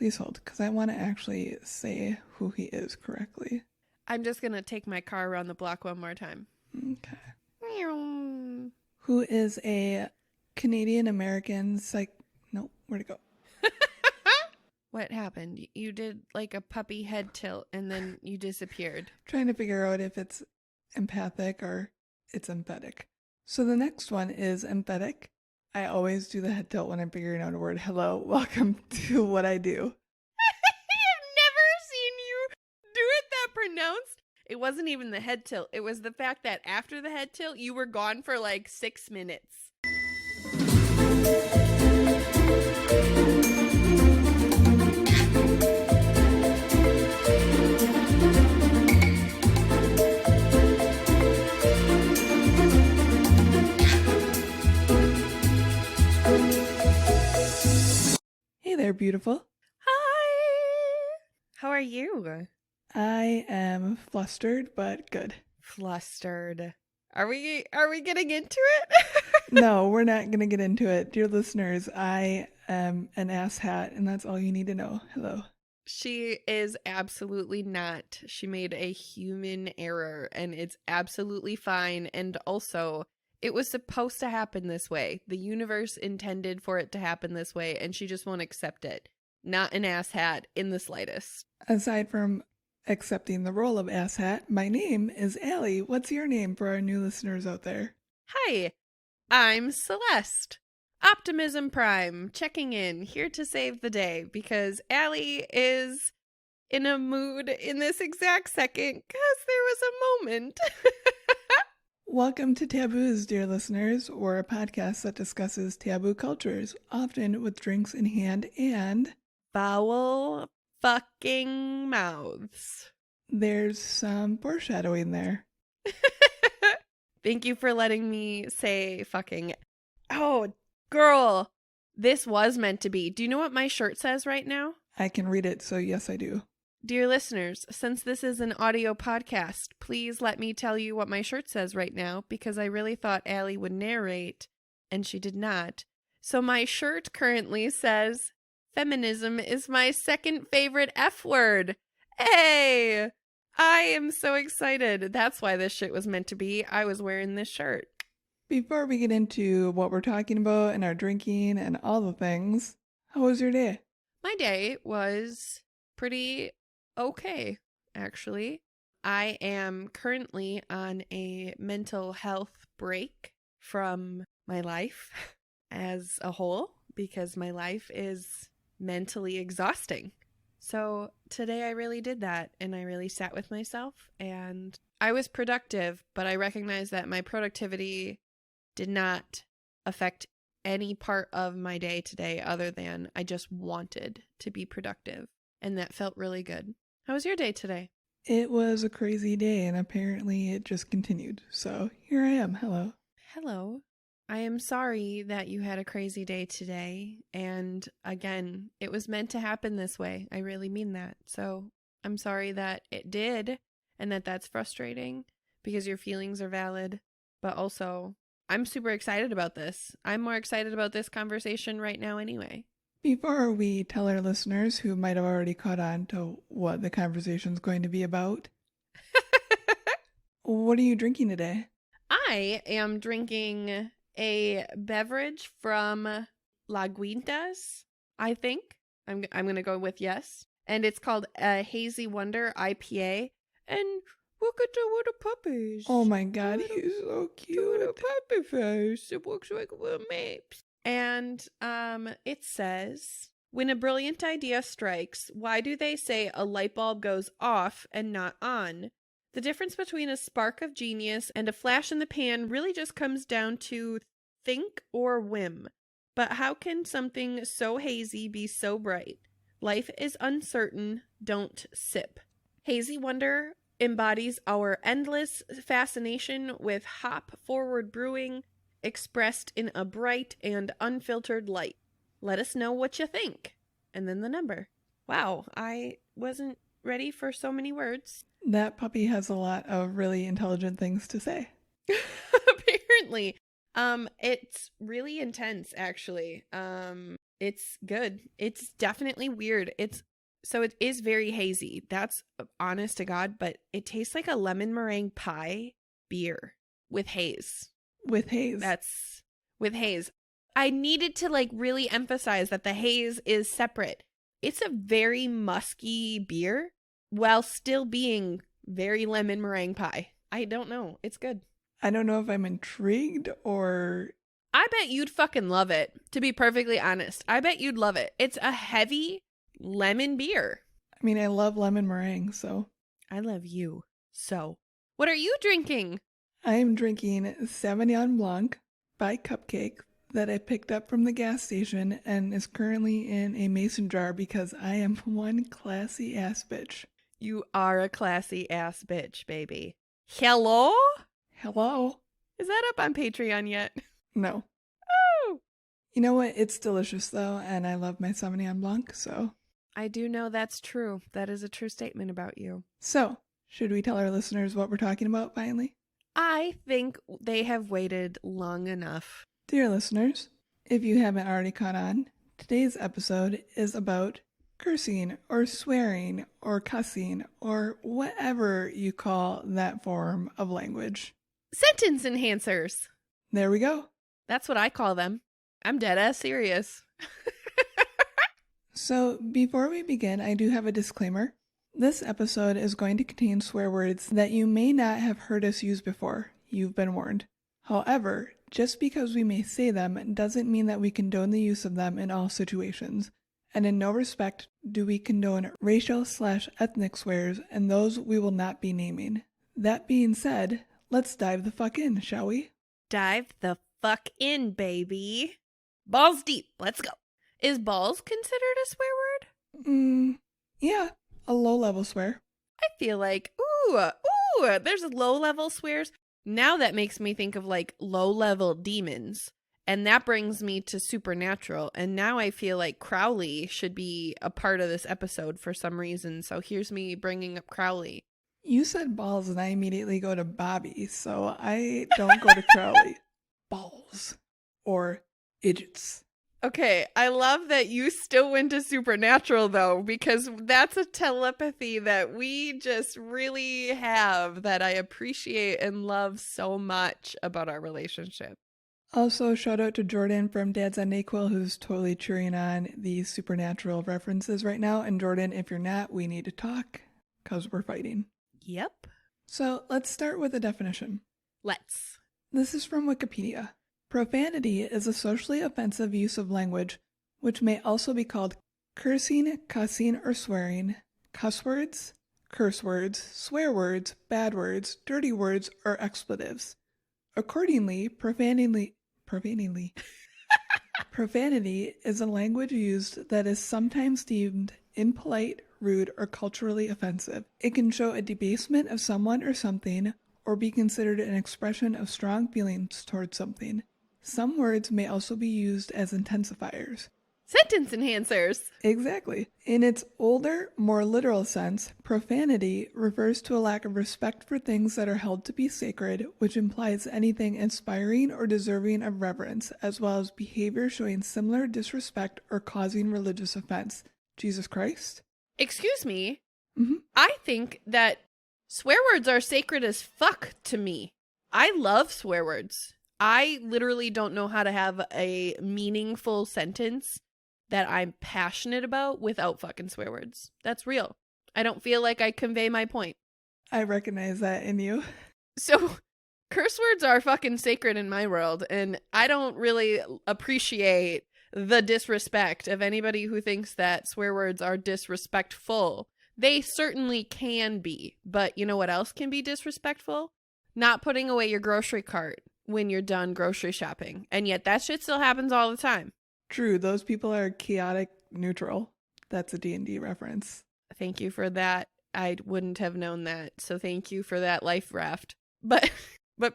Please hold, because I want to actually say who he is correctly. I'm just going to take my car around the block one more time. Okay. Who is a Canadian-American No, where'd it go? What happened? You did like a puppy head tilt and then you disappeared. Trying to figure out if it's empathic or it's emphatic. So the next one is emphatic. I always do the head tilt when I'm figuring out a word. Hello, welcome to what I do. I've never seen you do it that pronounced. It wasn't even the head tilt. It was the fact that after the head tilt, you were gone for like 6 minutes. Hey there, beautiful. Hi. How are you? I am flustered, but good. Flustered. Are we getting into it? No, we're not going to get into it. Dear listeners, I am an asshat, and that's all you need to know. Hello. She is absolutely not. She made a human error, and it's absolutely fine. And also, it was supposed to happen this way. The universe intended for it to happen this way, and she just won't accept it. Not an asshat in the slightest. Aside from accepting the role of asshat, my name is Allie. What's your name for our new listeners out there? Hi, I'm Celeste. Optimism Prime, checking in, here to save the day, because Allie is in a mood in this exact second, because there was a moment. Welcome to Taboos, dear listeners. We're a podcast that discusses taboo cultures, often with drinks in hand and foul fucking mouths. There's some foreshadowing there. Thank you for letting me say fucking. Oh, girl, this was meant to be. Do you know what my shirt says right now? I can read it, so yes, I do. Dear listeners, since this is an audio podcast, please let me tell you what my shirt says right now, because I really thought Allie would narrate, and she did not. So my shirt currently says, feminism is my second favorite F word. Hey! I am so excited. That's why this shit was meant to be. I was wearing this shirt. Before we get into what we're talking about and our drinking and all the things, how was your day? My day was pretty okay, actually. I am currently on a mental health break from my life as a whole, because my life is mentally exhausting. So today I really did that, and I really sat with myself, and I was productive, but I recognize that my productivity did not affect any part of my day today other than I just wanted to be productive, and that felt really good. How was your day today? It was a crazy day, and apparently it just continued. So here I am. Hello. Hello. I am sorry that you had a crazy day today. And again, it was meant to happen this way. I really mean that. So I'm sorry that it did, and that's frustrating, because your feelings are valid. But also, I'm super excited about this. I'm more excited about this conversation right now anyway. Before we tell our listeners who might have already caught on to what the conversation's going to be about, what are you drinking today? I am drinking a beverage from La Guintas, I think. I'm going to go with yes. And it's called a Hazy Wonder IPA. And look at the puppies. Oh my god, he's so cute. The puppy face. It looks like little mapes. And it says, when a brilliant idea strikes, why do they say a light bulb goes off and not on? The difference between a spark of genius and a flash in the pan really just comes down to think or whim. But how can something so hazy be so bright? Life is uncertain, don't sip. Hazy Wonder embodies our endless fascination with hop-forward brewing, expressed in a bright and unfiltered light. Let us know what you think. And then the number. Wow, I wasn't ready for so many words. That puppy has a lot of really intelligent things to say. Apparently. It's really intense, actually. It's good. It's definitely weird. So it is very hazy. That's honest to God, but it tastes like a lemon meringue pie beer with haze. With haze. That's with haze. I needed to like really emphasize that the haze is separate. It's a very musky beer while still being very lemon meringue pie. I don't know. It's good. I don't know if I'm intrigued or... I bet you'd fucking love it, to be perfectly honest. I bet you'd love it. It's a heavy lemon beer. I mean, I love lemon meringue, so... I love you. So, what are you drinking? I am drinking Sauvignon Blanc by Cupcake that I picked up from the gas station and is currently in a mason jar because I am one classy ass bitch. You are a classy ass bitch, baby. Hello? Hello? Is that up on Patreon yet? No. Oh! You know what? It's delicious though, and I love my Sauvignon Blanc, so... I do know that's true. That is a true statement about you. So, should we tell our listeners what we're talking about finally? I think they have waited long enough. Dear listeners, if you haven't already caught on, today's episode is about cursing or swearing or cussing or whatever you call that form of language. Sentence enhancers. There we go. That's what I call them. I'm dead ass serious. So, before we begin, I do have a disclaimer. This episode is going to contain swear words that you may not have heard us use before. You've been warned. However, just because we may say them doesn't mean that we condone the use of them in all situations. And in no respect do we condone racial/ethnic swears, and those we will not be naming. That being said, let's dive the fuck in, shall we? Dive the fuck in, baby. Balls deep. Let's go. Is balls considered a swear word? Yeah, a low-level swear. I feel like, there's low-level swears. Now that makes me think of like low-level demons. And that brings me to supernatural. And now I feel like Crowley should be a part of this episode for some reason. So here's me bringing up Crowley. You said balls and I immediately go to Bobby, so I don't go to Crowley. Balls. Or idiots. Okay, I love that you still went to supernatural though, because that's a telepathy that we just really have that I appreciate and love so much about our relationship. Also, shout out to Jordan from Dad's on NyQuil, who's totally cheering on these supernatural references right now. And Jordan, if you're not, we need to talk, because we're fighting. Yep. So let's start with a definition. Let's. This is from Wikipedia. Profanity is a socially offensive use of language, which may also be called cursing, cussing, or swearing, cuss words, curse words, swear words, bad words, dirty words, or expletives. Accordingly, profanity is a language used that is sometimes deemed impolite, rude, or culturally offensive. It can show a debasement of someone or something, or be considered an expression of strong feelings towards something. Some words may also be used as intensifiers. Sentence enhancers. Exactly. In its older, more literal sense, profanity refers to a lack of respect for things that are held to be sacred, which implies anything inspiring or deserving of reverence, as well as behavior showing similar disrespect or causing religious offense. Jesus Christ? Excuse me? Mm-hmm. I think that swear words are sacred as fuck to me. I love swear words. I literally don't know how to have a meaningful sentence that I'm passionate about without fucking swear words. That's real. I don't feel like I convey my point. I recognize that in you. So, curse words are fucking sacred in my world, and I don't really appreciate the disrespect of anybody who thinks that swear words are disrespectful. They certainly can be, but you know what else can be disrespectful? Not putting away your grocery cart when you're done grocery shopping. And yet that shit still happens all the time. True, those people are chaotic neutral. That's a D&D reference. Thank you for that. I wouldn't have known that. So thank you for that life raft. But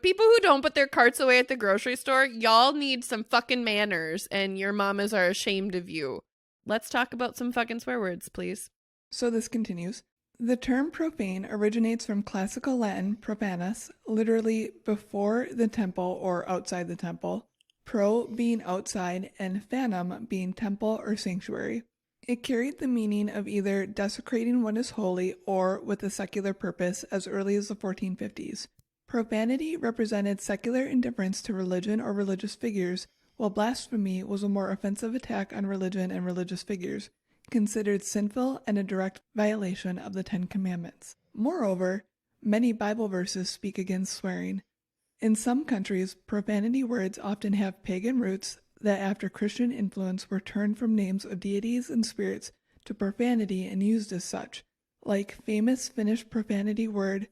people who don't put their carts away at the grocery store, y'all need some fucking manners and your mamas are ashamed of you. Let's talk about some fucking swear words, please. So this continues. The term profane originates from classical Latin profanus, literally before the temple or outside the temple. pro being outside and phantom being temple or sanctuary. It carried the meaning of either desecrating what is holy or with a secular purpose as early as the 1450s. Profanity represented secular indifference to religion or religious figures, while blasphemy was a more offensive attack on religion and religious figures, considered sinful and a direct violation of the Ten Commandments. Moreover, many Bible verses speak against swearing. In some countries, profanity words often have pagan roots that after Christian influence were turned from names of deities and spirits to profanity and used as such, like famous Finnish profanity word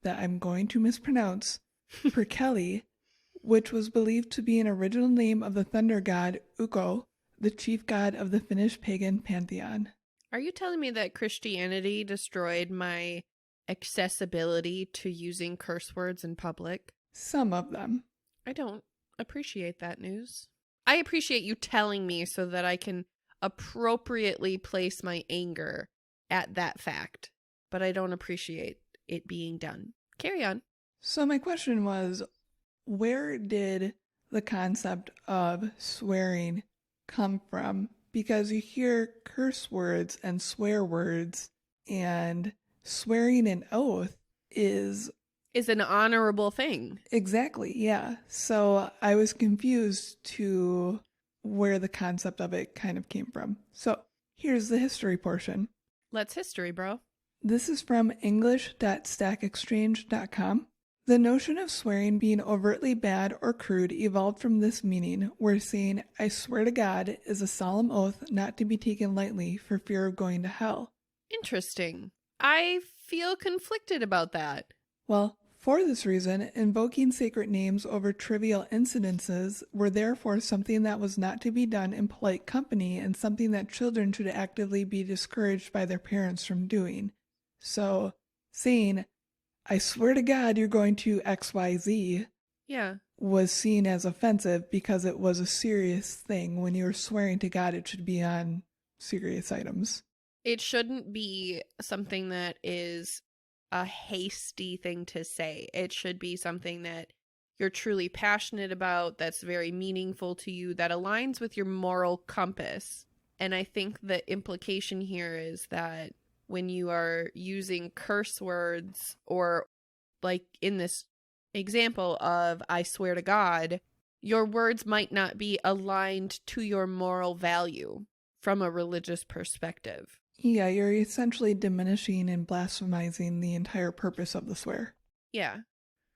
that I'm going to mispronounce, Perkele, which was believed to be an original name of the thunder god Ukko, the chief god of the Finnish pagan pantheon. Are you telling me that Christianity destroyed my accessibility to using curse words in public? Some of them. I don't appreciate that news. I appreciate you telling me so that I can appropriately place my anger at that fact, but I don't appreciate it being done. Carry on. So my question was, where did the concept of swearing come from? Because you hear curse words and swear words, and swearing an oath is an honorable thing. Exactly, yeah. So I was confused to where the concept of it kind of came from. So here's the history portion. Let's history, bro. This is from english.stackexchange.com. The notion of swearing being overtly bad or crude evolved from this meaning, where saying, I swear to God, is a solemn oath not to be taken lightly for fear of going to hell. Interesting. I feel conflicted about that. Well, for this reason, invoking sacred names over trivial incidences were therefore something that was not to be done in polite company and something that children should actively be discouraged by their parents from doing. So, saying, I swear to God you're going to XYZ was seen as offensive because it was a serious thing. When you're swearing to God, it should be on serious items. It shouldn't be something that is a hasty thing to say. It should be something that you're truly passionate about, that's very meaningful to you, that aligns with your moral compass. And I think the implication here is that when you are using curse words, or like in this example of I swear to God, your words might not be aligned to your moral value from a religious perspective. Yeah, you're essentially diminishing and blasphemizing the entire purpose of the swear. Yeah.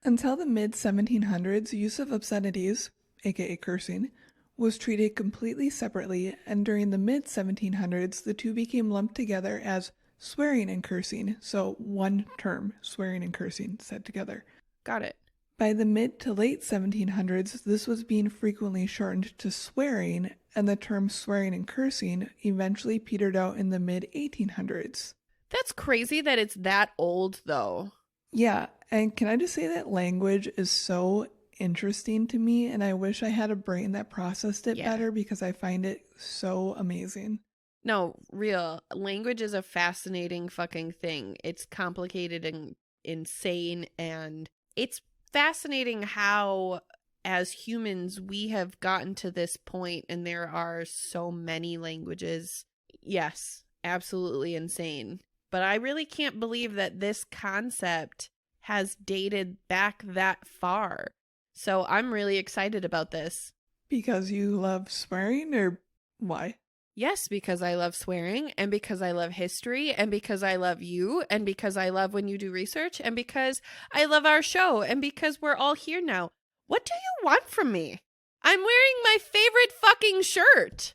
Until the mid-1700s, use of obscenities, a.k.a. cursing, was treated completely separately, and during the mid-1700s, the two became lumped together as swearing and cursing, so one term, swearing and cursing, said together. Got it. By the mid to late 1700s, this was being frequently shortened to swearing, and the term swearing and cursing eventually petered out in the mid-1800s. That's crazy that it's that old, though. Yeah, and can I just say that language is so interesting to me, and I wish I had a brain that processed it better because I find it so amazing. No, real. Language is a fascinating fucking thing. It's complicated and insane, and it's fascinating how, as humans, we have gotten to this point, and there are so many languages. Yes, absolutely insane. But I really can't believe that this concept has dated back that far. So I'm really excited about this. Because you love swearing, or why? Yes, because I love swearing, and because I love history, and because I love you, and because I love when you do research, and because I love our show, and because we're all here now. What do you want from me? I'm wearing my favorite fucking shirt.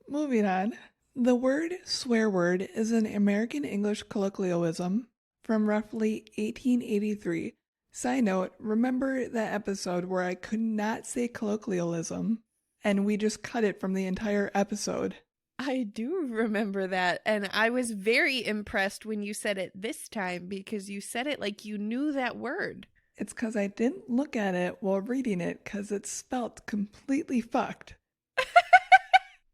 Moving on. The word swear word is an American English colloquialism from roughly 1883. Side note, remember that episode where I could not say colloquialism and we just cut it from the entire episode? I do remember that, and I was very impressed when you said it this time because you said it like you knew that word. It's because I didn't look at it while reading it because it's spelt completely fucked.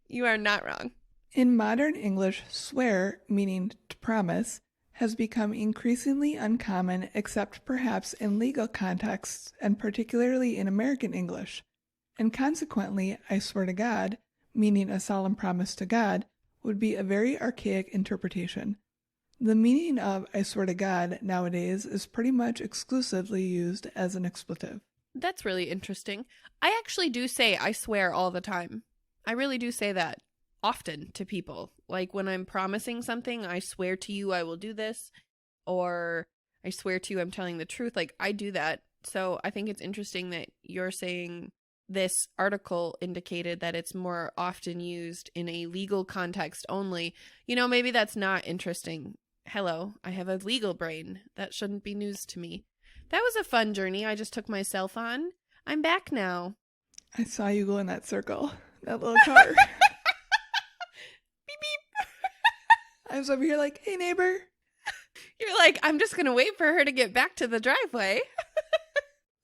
You are not wrong. In modern English, swear, meaning to promise, has become increasingly uncommon except perhaps in legal contexts and particularly in American English. And consequently, I swear to God, meaning a solemn promise to God, would be a very archaic interpretation. The meaning of I swear to God nowadays is pretty much exclusively used as an expletive. That's really interesting. I actually do say I swear all the time. I really do say that often to people. Like when I'm promising something, I swear to you I will do this, or I swear to you I'm telling the truth. Like I do that. So I think it's interesting that you're saying this article indicated that it's more often used in a legal context only. You know, maybe that's not interesting. Hello, I have a legal brain. That shouldn't be news to me. That was a fun journey I just took myself on. I'm back now. I saw you go in that circle, that little car. Beep beep. I was over here like, hey neighbor. You're like, I'm just going to wait for her to get back to the driveway.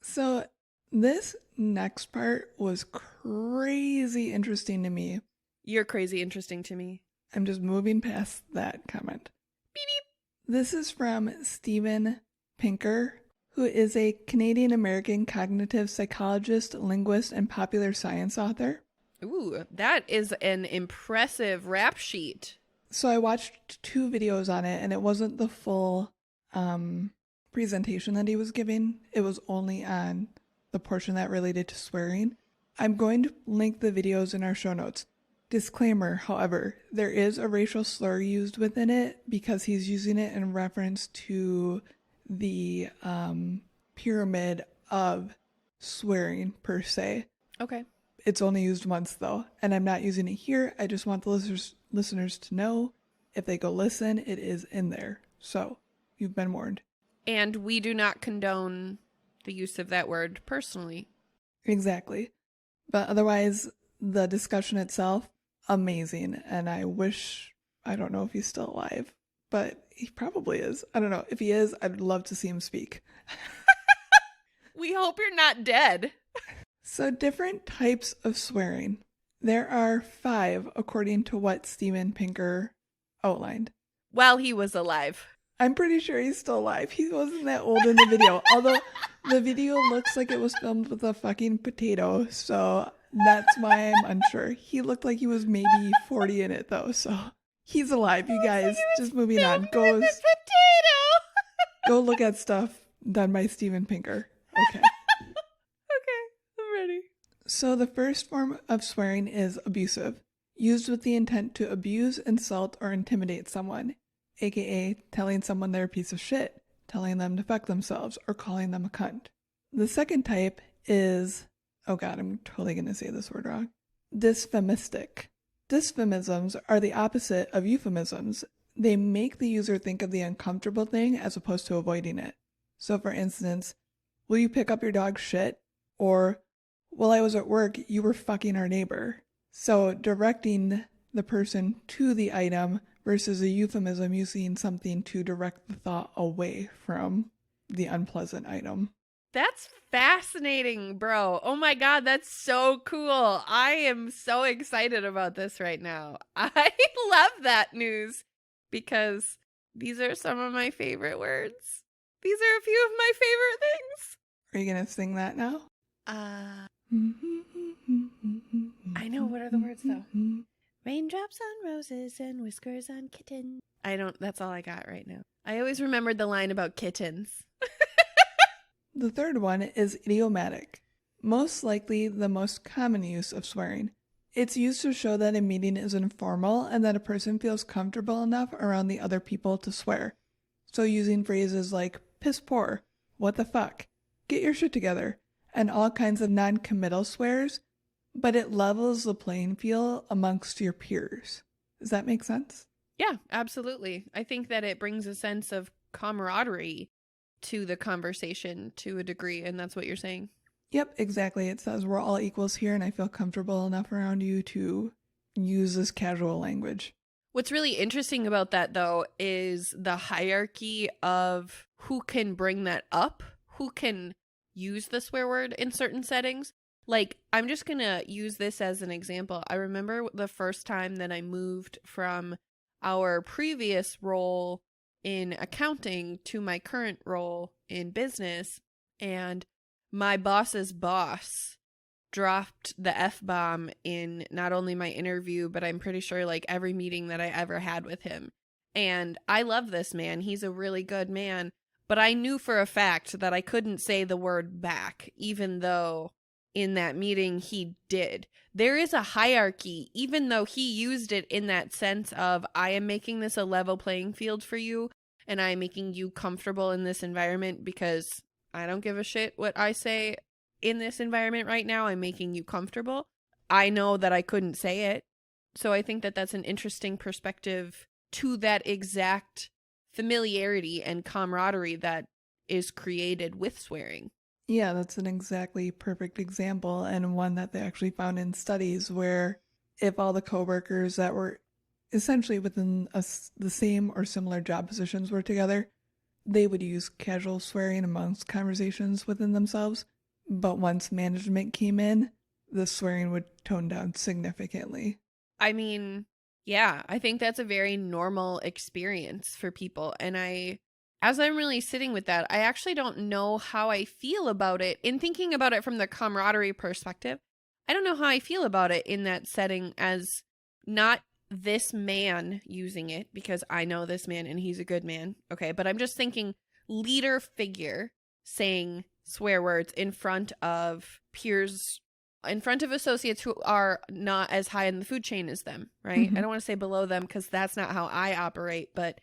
So this next part was crazy interesting to me. You're crazy interesting to me. I'm just moving past that comment. Beep beep. This is from Steven Pinker, who is a Canadian-American cognitive psychologist, linguist, and popular science author. Ooh, that is an impressive rap sheet. So I watched 2 videos on it, and it wasn't the full presentation that he was giving. It was only on the portion that related to swearing. I'm going to link the videos in our show notes. Disclaimer, however, there is a racial slur used within it because he's using it in reference to the pyramid of swearing per se. Okay. It's only used once though, and I'm not using it here. I just want the listeners to know if they go listen, it is in there. So you've been warned. And we do not condone the use of that word personally. Exactly. But otherwise, the discussion itself, amazing. And I don't know if he's still alive, but he probably is. I don't know. If he is, I'd love to see him speak. We hope you're not dead. So different types of swearing. There are 5 according to what Steven Pinker outlined. While he was alive. I'm pretty sure he's still alive. He wasn't that old in the video. Although the video looks like it was filmed with a fucking potato. So that's why I'm unsure. He looked like he was maybe 40 in it though. So he's alive, you guys. Just moving on. Go look at stuff done by Steven Pinker. Okay. Okay, I'm ready. So the first form of swearing is abusive, used with the intent to abuse, insult, or intimidate someone, a.k.a. telling someone they're a piece of shit, telling them to fuck themselves, or calling them a cunt. The second type is, oh god, I'm totally going to say this word wrong, dysphemistic. Dysphemisms are the opposite of euphemisms. They make the user think of the uncomfortable thing as opposed to avoiding it. So for instance, will you pick up your dog's shit? Or, while I was at work, you were fucking our neighbor. So directing the person to the item versus a euphemism using something to direct the thought away from the unpleasant item. That's fascinating, bro. Oh my god, that's so cool. I am so excited about this right now. I love that news because these are some of my favorite words. These are a few of my favorite things. Are you going to sing that now? I know. What are the words though? Raindrops on roses and whiskers on kittens. That's all I got right now. I always remembered the line about kittens. The third one is idiomatic. Most likely the most common use of swearing. It's used to show that a meeting is informal and that a person feels comfortable enough around the other people to swear. So using phrases like piss poor, what the fuck, get your shit together, and all kinds of non-committal swears, but it levels the playing field amongst your peers. Does that make sense? Yeah, absolutely. I think that it brings a sense of camaraderie to the conversation to a degree, and that's what you're saying. Yep, exactly. It says we're all equals here, and I feel comfortable enough around you to use this casual language. What's really interesting about that, though, is the hierarchy of who can bring that up, who can use the swear word in certain settings. Like, I'm just going to use this as an example. I remember the first time that I moved from our previous role in accounting to my current role in business, and my boss's boss dropped the F-bomb in not only my interview, but I'm pretty sure like every meeting that I ever had with him. And I love this man. He's a really good man. But I knew for a fact that I couldn't say the word back, even though in that meeting he did. There is a hierarchy, even though he used it in that sense of, I am making this a level playing field for you, and I am making you comfortable in this environment because I don't give a shit what I say in this environment right now. I'm making you comfortable. I know that I couldn't say it. So I think that that's an interesting perspective to that exact familiarity and camaraderie that is created with swearing. Yeah, that's an exactly perfect example, and one that they actually found in studies where if all the coworkers that were essentially within the same or similar job positions were together, they would use casual swearing amongst conversations within themselves. But once management came in, the swearing would tone down significantly. I mean, yeah, I think that's a very normal experience for people. And as I'm really sitting with that, I actually don't know how I feel about it. In thinking about it from the camaraderie perspective, I don't know how I feel about it in that setting as not this man using it, because I know this man and he's a good man. Okay, but I'm just thinking leader figure saying swear words in front of peers, in front of associates who are not as high in the food chain as them, right? Mm-hmm. I don't want to say below them because that's not how I operate, but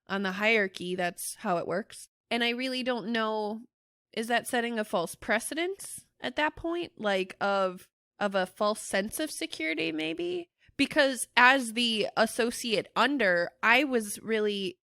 on the hierarchy, that's how it works. And I really don't know, is that setting a false precedence at that point? Like of a false sense of security, maybe? Because as the associate under, I was really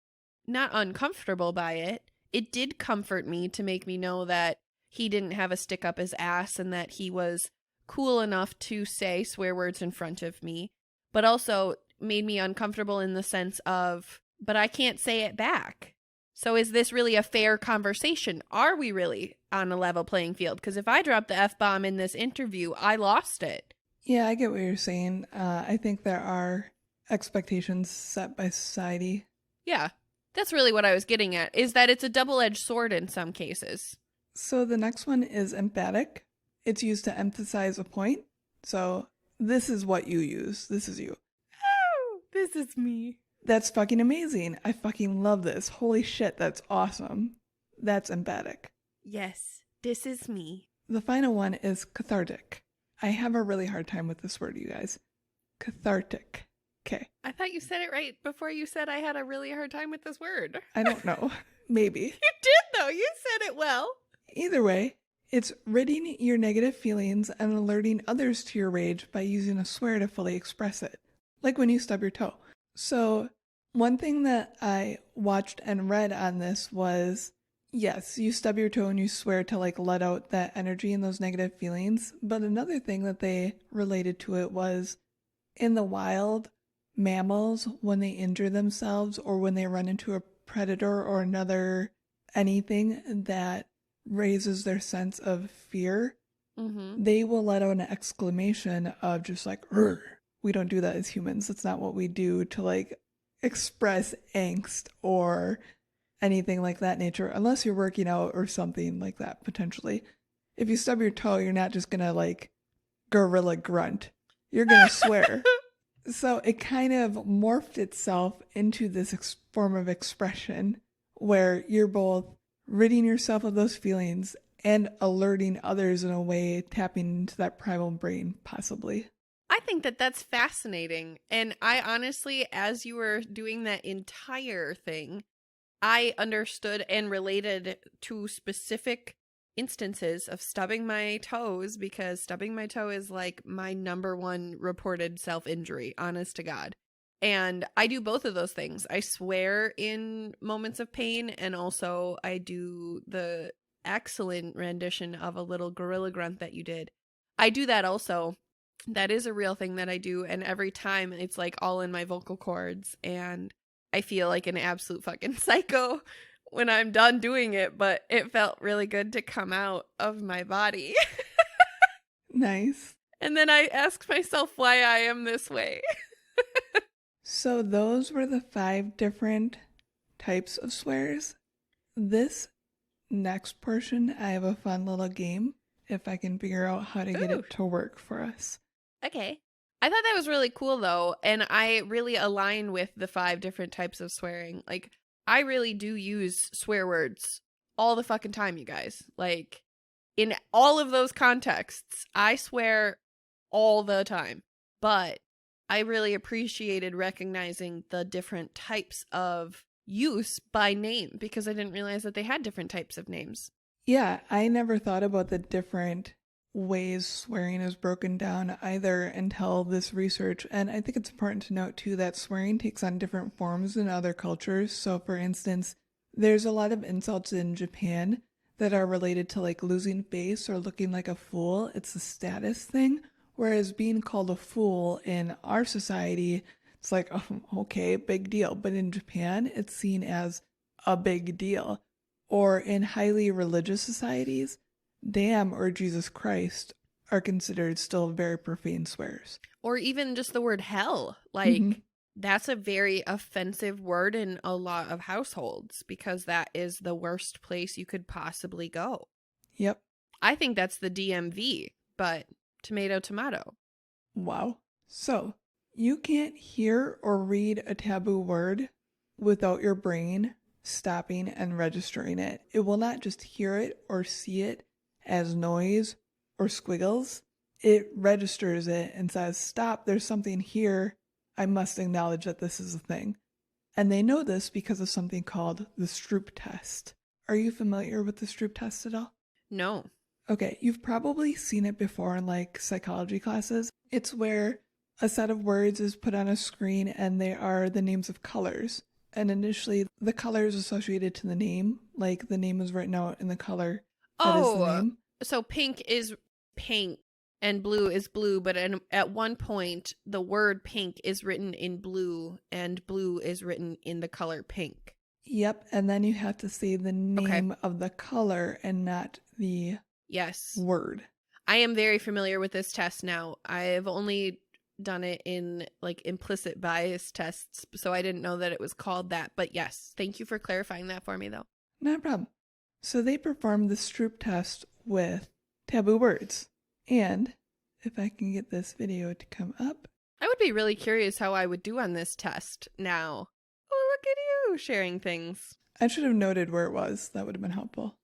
not uncomfortable by it. It did comfort me to make me know that he didn't have a stick up his ass and that he was cool enough to say swear words in front of me, but also made me uncomfortable in the sense of, but I can't say it back. So is this really a fair conversation? Are we really on a level playing field? Because if I drop the F-bomb in this interview, I lost it. Yeah, I get what you're saying. I think there are expectations set by society. Yeah, that's really what I was getting at, is that it's a double-edged sword in some cases. So the next one is emphatic. It's used to emphasize a point. So this is what you use. This is you. Oh, this is me. That's fucking amazing. I fucking love this. Holy shit, that's awesome. That's emphatic. Yes, this is me. The final one is cathartic. I have a really hard time with this word, you guys. Cathartic. Okay. I thought you said it right before you said I had a really hard time with this word. I don't know. Maybe. You did, though. You said it well. Either way, it's ridding your negative feelings and alerting others to your rage by using a swear to fully express it. Like when you stub your toe. So, one thing that I watched and read on this was, yes, you stub your toe and you swear to like let out that energy and those negative feelings. But another thing that they related to it was in the wild, mammals, when they injure themselves or when they run into a predator or another anything that raises their sense of fear, they will let out an exclamation of just like, "Rrr." We don't do that as humans. That's not what we do to like express angst or anything like that nature, unless you're working out or something like that, potentially. If you stub your toe, you're not just gonna like gorilla grunt. You're gonna swear. So it kind of morphed itself into this form of expression where you're both ridding yourself of those feelings and alerting others in a way, tapping into that primal brain, possibly. I think that that's fascinating. And I honestly, as you were doing that entire thing, I understood and related to specific instances of stubbing my toes, because stubbing my toe is like my number one reported self-injury, honest to God. And I do both of those things. I swear in moments of pain, and also I do the excellent rendition of a little gorilla grunt that you did. I do that also. That is a real thing that I do, and every time it's like all in my vocal cords, and I feel like an absolute fucking psycho when I'm done doing it, but it felt really good to come out of my body. Nice. And then I asked myself why I am this way. So those were the 5 different types of swears. This next portion, I have a fun little game if I can figure out how to get Ooh. it to work for us. Okay. I thought that was really cool, though, and I really align with the 5 different types of swearing. Like, I really do use swear words all the fucking time, you guys. Like, in all of those contexts, I swear all the time. But I really appreciated recognizing the different types of use by name because I didn't realize that they had different types of names. Yeah, I never thought about the different ways swearing is broken down either until this research. And I think it's important to note too that swearing takes on different forms in other cultures. So for instance, there's a lot of insults in Japan that are related to like losing face or looking like a fool. It's a status thing. Whereas being called a fool in our society, it's like, oh, okay, big deal. But in Japan, it's seen as a big deal. Or in highly religious societies, damn or Jesus Christ are considered still very profane swears. Or even just the word hell. Like, Mhm. that's a very offensive word in a lot of households because that is the worst place you could possibly go. Yep. I think that's the DMV, but tomato, tomato. Wow. So, you can't hear or read a taboo word without your brain stopping and registering it. It will not just hear it or see it as noise or squiggles. It registers it and says, stop, there's something here. I must acknowledge that this is a thing. And they know this because of something called the Stroop test. Are you familiar with the Stroop test at all? No. Okay, you've probably seen it before in like psychology classes. It's where a set of words is put on a screen and they are the names of colors. And initially, the color is associated to the name, like the name is written out in the color that is the name. So pink is pink and blue is blue, but at one point, the word pink is written in blue and blue is written in the color pink. Yep, and then you have to say the name of the color and not the word. I am very familiar with this test now. I've only done it in like implicit bias tests, so I didn't know that it was called that. But yes, thank you for clarifying that for me, though. Not a problem. So they performed the Stroop test with taboo words. And if I can get this video to come up. I would be really curious how I would do on this test now. Oh, look at you sharing things. I should have noted where it was. That would have been helpful.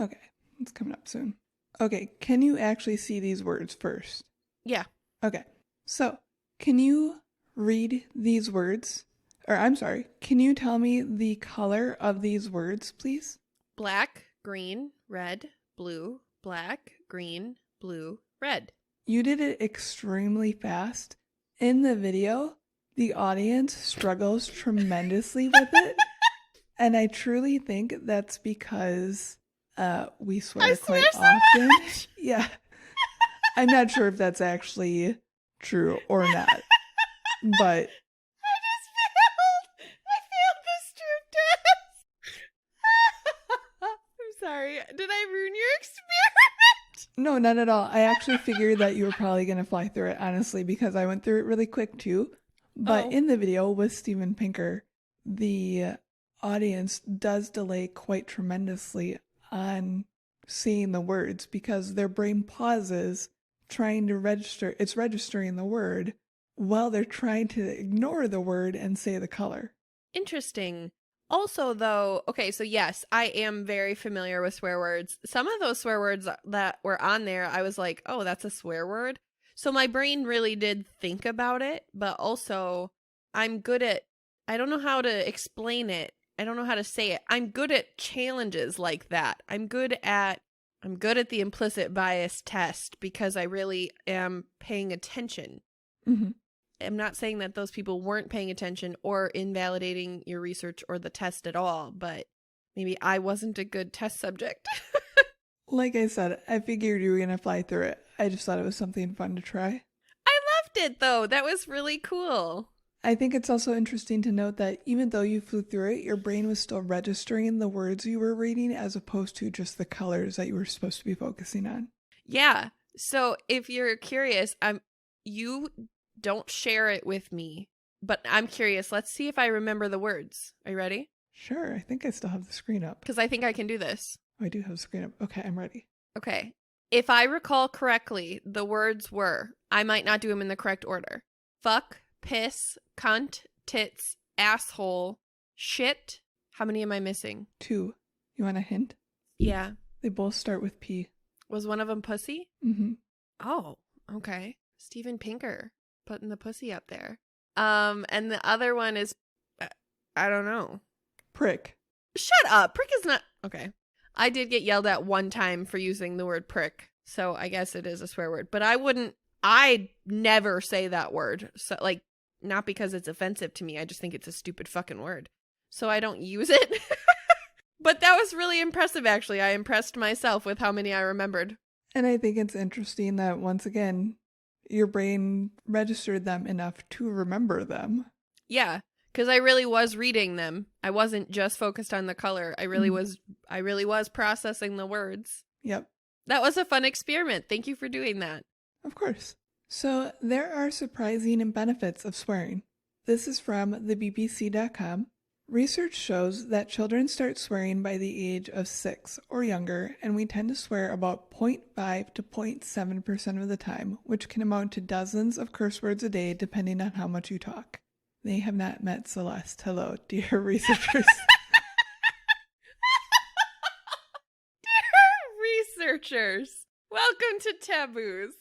Okay, it's coming up soon. Okay, can you actually see these words first? Yeah. Okay, so can you read these words? Or I'm sorry, can you tell me the color of these words, please? Black, green, red, blue, black, green, blue, red. You did it extremely fast. In the video, the audience struggles tremendously with it. And I truly think that's because we swear quite often. Yeah. I'm not sure if that's actually true or not. But I failed this Stroop test. I'm sorry. Did I ruin your experiment? no, not at all. I actually figured that you were probably going to fly through it, honestly, because I went through it really quick too. But in the video with Steven Pinker, the audience does delay quite tremendously on seeing the words because their brain pauses trying to register. It's registering the word while they're trying to ignore the word and say the color. Interesting. Also, though, okay, so yes, I am very familiar with swear words. Some of those swear words that were on there, I was like, oh, that's a swear word. So my brain really did think about it, but also I'm good at, I don't know how to explain it. I don't know how to say it. I'm good at challenges like that. I'm good at the implicit bias test because I really am paying attention. Mm-hmm. I'm not saying that those people weren't paying attention or invalidating your research or the test at all, but maybe I wasn't a good test subject. Like I said, I figured you were going to fly through it. I just thought it was something fun to try. I loved it, though. That was really cool. I think it's also interesting to note that even though you flew through it, your brain was still registering the words you were reading as opposed to just the colors that you were supposed to be focusing on. Yeah. So if you're curious, you don't share it with me, But I'm curious. Let's see if I remember the words. Are you ready? Sure, I think I still have the screen up. Because I think I can do this. Oh, I do have the screen up. Okay, I'm ready. Okay. If I recall correctly, the words were, I might not do them in the correct order: fuck, piss, cunt, tits, asshole, shit. How many am I missing? 2. You want a hint? Yeah. They both start with P. Was one of them pussy? Mm-hmm. Oh, okay. Steven Pinker putting the pussy up there. And the other one is, I don't know. Prick. Shut up. Prick is not, okay. I did get yelled at one time for using the word prick, so I guess it is a swear word. But I'd never say that word. So, like, not because it's offensive to me. I just think it's a stupid fucking word. So I don't use it. But that was really impressive, actually. I impressed myself with how many I remembered. And I think it's interesting that, once again, your brain registered them enough to remember them. Yeah, because I really was reading them. I wasn't just focused on the color. I really was processing the words. Yep. That was a fun experiment. Thank you for doing that. Of course. So there are surprising benefits of swearing. This is from thebBC.com. Research shows that children start swearing by the age of 6 or younger, and we tend to swear about 0.5 to 0.7% of the time, which can amount to dozens of curse words a day depending on how much you talk. They have not met Celeste. Hello, dear researchers. Dear researchers, welcome to Taboos.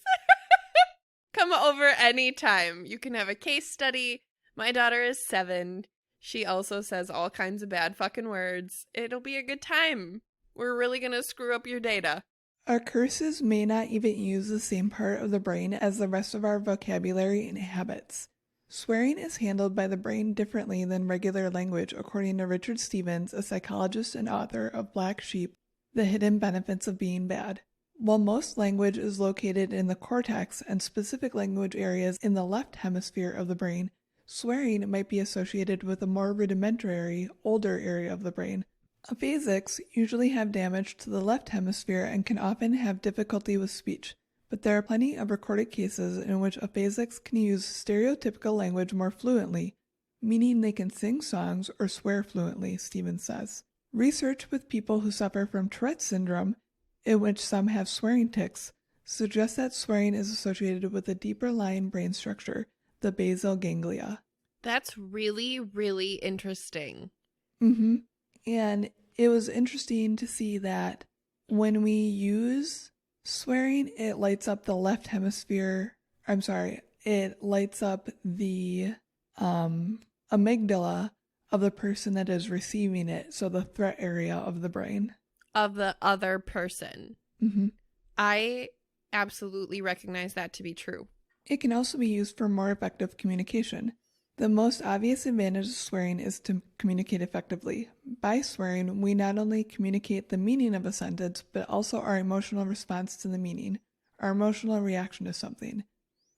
Come over anytime. You can have a case study. My daughter is 7. She also says all kinds of bad fucking words. It'll be a good time. We're really going to screw up your data. Our curses may not even use the same part of the brain as the rest of our vocabulary and habits. Swearing is handled by the brain differently than regular language, according to Richard Stevens, a psychologist and author of Black Sheep, The Hidden Benefits of Being Bad. While most language is located in the cortex and specific language areas in the left hemisphere of the brain, swearing might be associated with a more rudimentary, older area of the brain. Aphasics usually have damage to the left hemisphere and can often have difficulty with speech, but there are plenty of recorded cases in which aphasics can use stereotypical language more fluently, meaning they can sing songs or swear fluently, Stevens says. Research with people who suffer from Tourette's syndrome, in which some have swearing tics, suggests that swearing is associated with a deeper lying brain structure, the basal ganglia. That's really, really interesting. Mm-hmm. And it was interesting to see that when we use swearing, it lights up the left hemisphere. It lights up the amygdala of the person that is receiving it, so the threat area of the brain. Of the other person. Mm-hmm. I absolutely recognize that to be true. It can also be used for more effective communication. The most obvious advantage of swearing is to communicate effectively. By swearing, we not only communicate the meaning of a sentence, but also our emotional response to the meaning, our emotional reaction to something.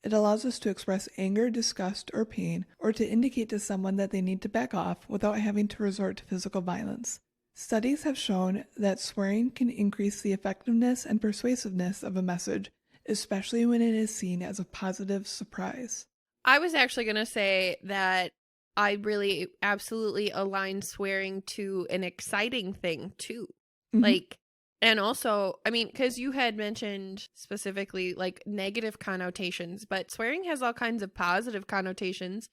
It allows us to express anger, disgust, or pain, or to indicate to someone that they need to back off without having to resort to physical violence. Studies have shown that swearing can increase the effectiveness and persuasiveness of a message, especially when it is seen as a positive surprise. I was actually going to say that I really absolutely align swearing to an exciting thing too. Mm-hmm. And also, I mean, because you had mentioned specifically like negative connotations, but swearing has all kinds of positive connotations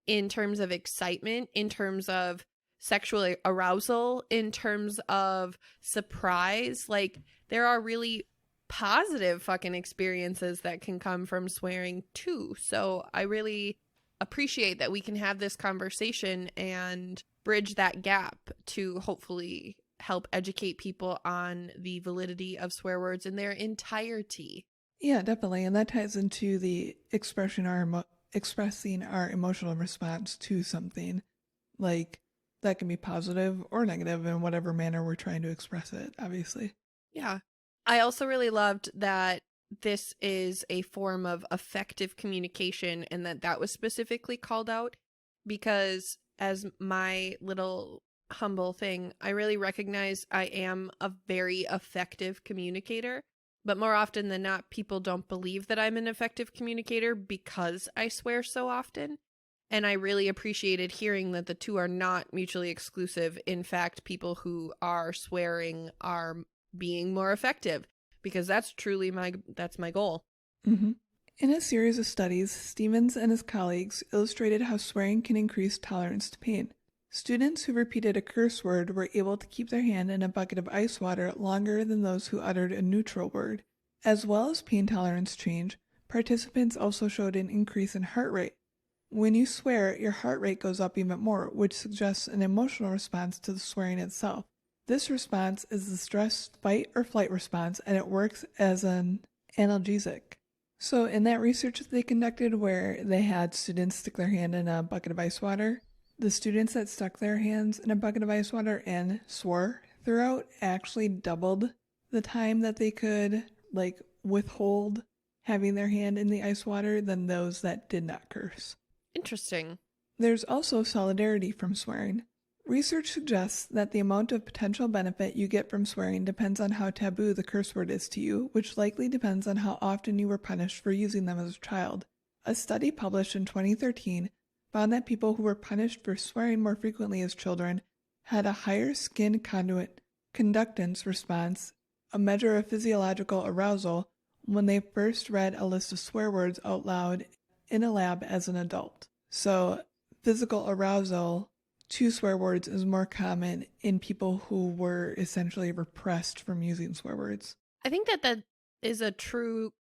in terms of excitement, in terms of sexual arousal, in terms of surprise. Like, there are really positive fucking experiences that can come from swearing too. So I really appreciate that we can have this conversation and bridge that gap to hopefully help educate people on the validity of swear words in their entirety. Yeah, definitely. And that ties into the expressing our emotional response to something. Like, that can be positive or negative in whatever manner we're trying to express it, obviously. Yeah. I also really loved that this is a form of effective communication and that was specifically called out, because as my little humble thing, I really recognize I am a very effective communicator, but more often than not, people don't believe that I'm an effective communicator because I swear so often. And I really appreciated hearing that the two are not mutually exclusive. In fact, people who are swearing are being more effective, because that's truly my goal. Mm-hmm. In a series of studies, Stevens and his colleagues illustrated how swearing can increase tolerance to pain. Students who repeated a curse word were able to keep their hand in a bucket of ice water longer than those who uttered a neutral word. As well as pain tolerance change, participants also showed an increase in heart rate. When you swear, your heart rate goes up even more, which suggests an emotional response to the swearing itself. This response is the stress fight or flight response, and it works as an analgesic. So in that research that they conducted where they had students stick their hand in a bucket of ice water, the students that stuck their hands in a bucket of ice water and swore throughout actually doubled the time that they could withhold having their hand in the ice water than those that did not curse. Interesting. There's also solidarity from swearing. Research suggests that the amount of potential benefit you get from swearing depends on how taboo the curse word is to you, which likely depends on how often you were punished for using them as a child. A study published in 2013 found that people who were punished for swearing more frequently as children had a higher skin conductance response, a measure of physiological arousal, when they first read a list of swear words out loud in a lab as an adult. So, physical arousal to swear words is more common in people who were essentially repressed from using swear words. I think that is a true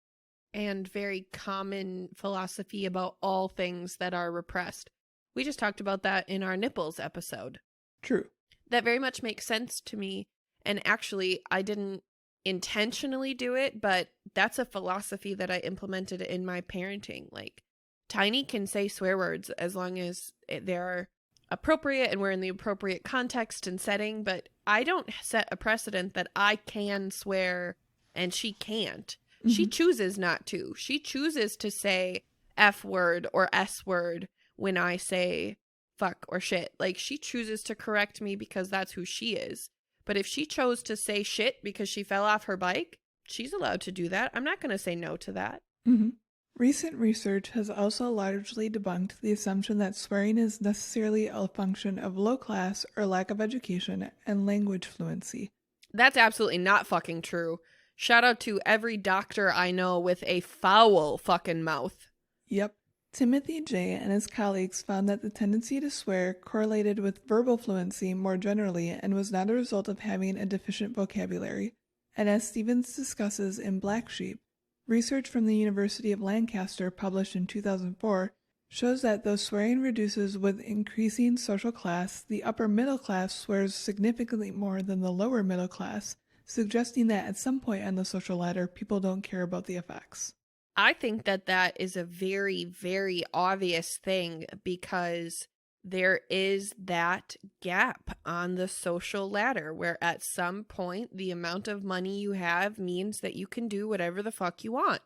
and very common philosophy about all things that are repressed. We just talked about that in our nipples episode. True. That very much makes sense to me. And actually, I didn't intentionally do it, but that's a philosophy that I implemented in my parenting. Like, Tiny can say swear words as long as they're appropriate and we're in the appropriate context and setting, but I don't set a precedent that I can swear and she can't. Mm-hmm. She chooses not to. She chooses to say F word or S word when I say fuck or shit. Like, she chooses to correct me because that's who she is. But if she chose to say shit because she fell off her bike, she's allowed to do that. I'm not going to say no to that. Mm-hmm. Recent research has also largely debunked the assumption that swearing is necessarily a function of low class or lack of education and language fluency. That's absolutely not fucking true. Shout out to every doctor I know with a foul fucking mouth. Yep. Timothy J. and his colleagues found that the tendency to swear correlated with verbal fluency more generally and was not a result of having a deficient vocabulary. And as Stevens discusses in Black Sheep, research from the University of Lancaster published in 2004 shows that though swearing reduces with increasing social class, the upper middle class swears significantly more than the lower middle class, suggesting that at some point on the social ladder, people don't care about the effects. I think that is a very, very obvious thing because there is that gap on the social ladder where at some point the amount of money you have means that you can do whatever the fuck you want.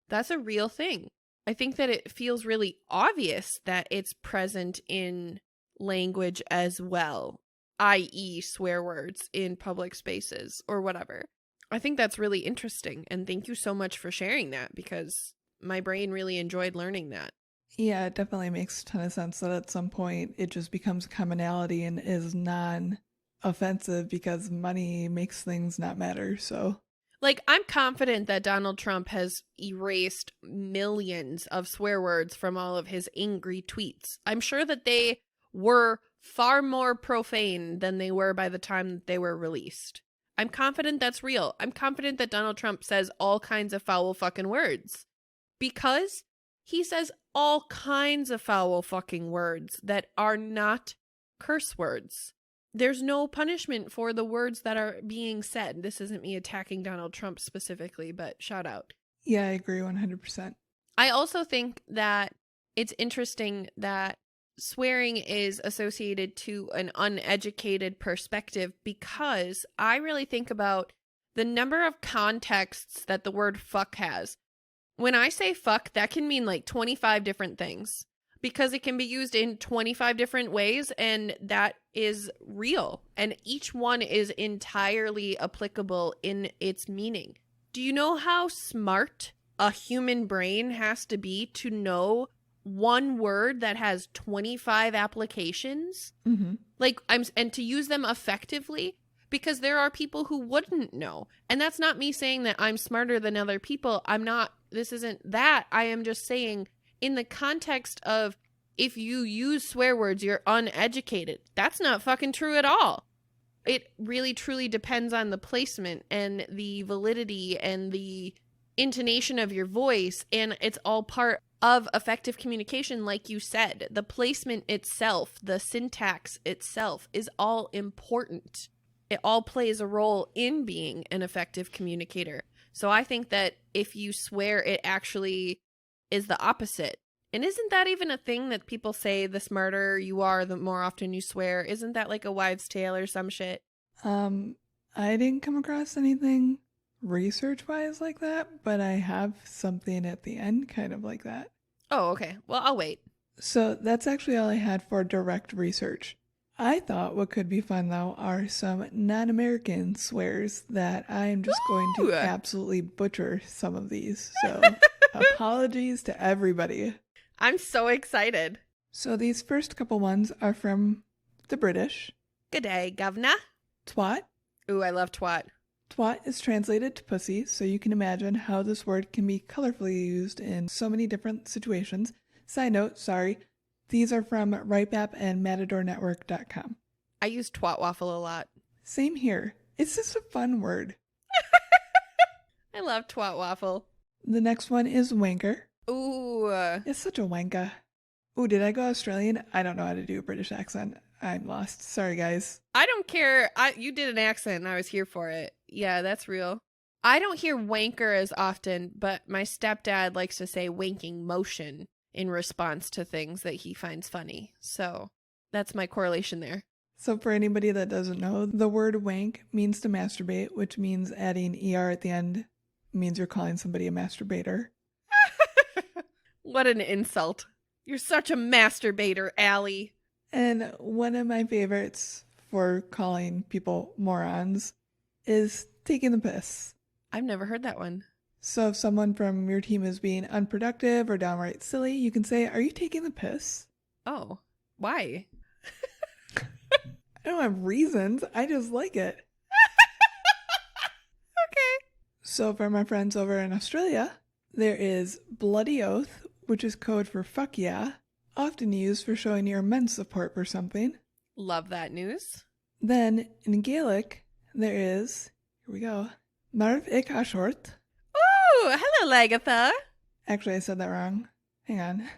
That's a real thing. I think that it feels really obvious that it's present in language as well, i.e. swear words in public spaces or whatever. I think that's really interesting, and thank you so much for sharing that because my brain really enjoyed learning that. Yeah, it definitely makes a ton of sense that at some point it just becomes commonality and is non-offensive because money makes things not matter, so... Like, I'm confident that Donald Trump has erased millions of swear words from all of his angry tweets. I'm sure that they were far more profane than they were by the time that they were released. I'm confident that's real. I'm confident that Donald Trump says all kinds of foul fucking words. Because he says all kinds of foul fucking words that are not curse words. There's no punishment for the words that are being said. This isn't me attacking Donald Trump specifically, but shout out. Yeah, I agree 100%. I also think that it's interesting that swearing is associated to an uneducated perspective because I really think about the number of contexts that the word fuck has. When I say fuck, that can mean like 25 different things because it can be used in 25 different ways, and that is real. And each one is entirely applicable in its meaning. Do you know how smart a human brain has to be to know one word that has 25 applications. Mm-hmm. And to use them effectively, because there are people who wouldn't know. And that's not me saying that I'm smarter than other people. This isn't that. I am just saying in the context of if you use swear words, you're uneducated. That's not fucking true at all. It really truly depends on the placement and the validity and the intonation of your voice. And it's all part of effective communication, like you said. The placement itself, the syntax itself is all important. It all plays a role in being an effective communicator. So I think that if you swear, it actually is the opposite. And isn't that even a thing that people say, the smarter you are, the more often you swear? Isn't that like a wives' tale or some shit? I didn't come across anything research-wise like that, but I have something at the end kind of like that. Oh, okay. Well, I'll wait. So that's actually all I had for direct research. I thought what could be fun, though, are some non-American swears that I am just going to absolutely butcher some of these. So apologies to everybody. I'm so excited. So these first couple ones are from the British. Good day, governor. Twat. Ooh, I love twat. Twat is translated to pussy, so you can imagine how this word can be colorfully used in so many different situations. Side note, sorry, these are from RightBap and MatadorNetwork.com. I use twat waffle a lot. Same here. It's just a fun word. I love twat waffle. The next one is wanker. Ooh. It's such a wanka. Ooh, did I go Australian? I don't know how to do a British accent. I'm lost. Sorry, guys. I don't care. You did an accent and I was here for it. Yeah, that's real. I don't hear wanker as often, but my stepdad likes to say wanking motion in response to things that he finds funny. So that's my correlation there. So for anybody that doesn't know, the word wank means to masturbate, which means adding ER at the end means you're calling somebody a masturbator. What an insult. You're such a masturbator, Allie. And one of my favorites for calling people morons is taking the piss. I've never heard that one. So if someone from your team is being unproductive or downright silly, you can say, "Are you taking the piss?" Oh, why? I don't have reasons. I just like it. Okay. So for my friends over in Australia, there is bloody oath, which is code for fuck yeah, often used for showing your immense support for something. Love that news. Then in Gaelic, there is, here we go, Marv a.k.a. short. Oh, hello, Lagatha. Actually, I said that wrong. Hang on.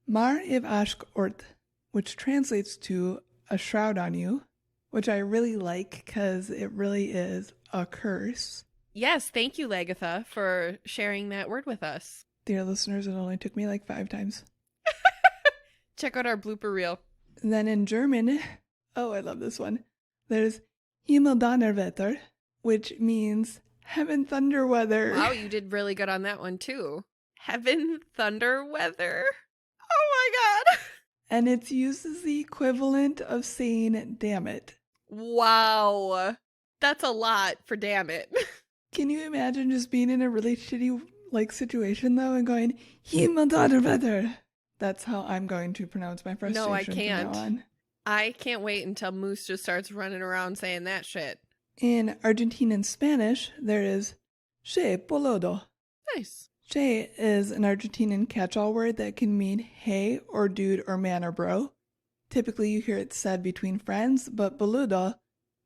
Mar iv ashk ort, which translates to a shroud on you, which I really like because it really is a curse. Yes, thank you, Lagatha, for sharing that word with us. Dear listeners, it only took me like 5 times. Check out our blooper reel. And then in German, oh, I love this one. There's Himmeldonnerwetter, which means heaven thunder weather. Wow, you did really good on that one, too. Heaven thunder weather. Oh, my God. And it's used as the equivalent of saying damn it. Wow. That's a lot for damn it. Can you imagine just being in a really shitty situation though and going, Himmeldonnerwetter? That's how I'm going to pronounce my frustration. No, I can't. From now on. I can't wait until Moose just starts running around saying that shit. In Argentinian Spanish, there is che boludo. Nice. Che is an Argentinian catch-all word that can mean hey or dude or man or bro. Typically you hear it said between friends, but boludo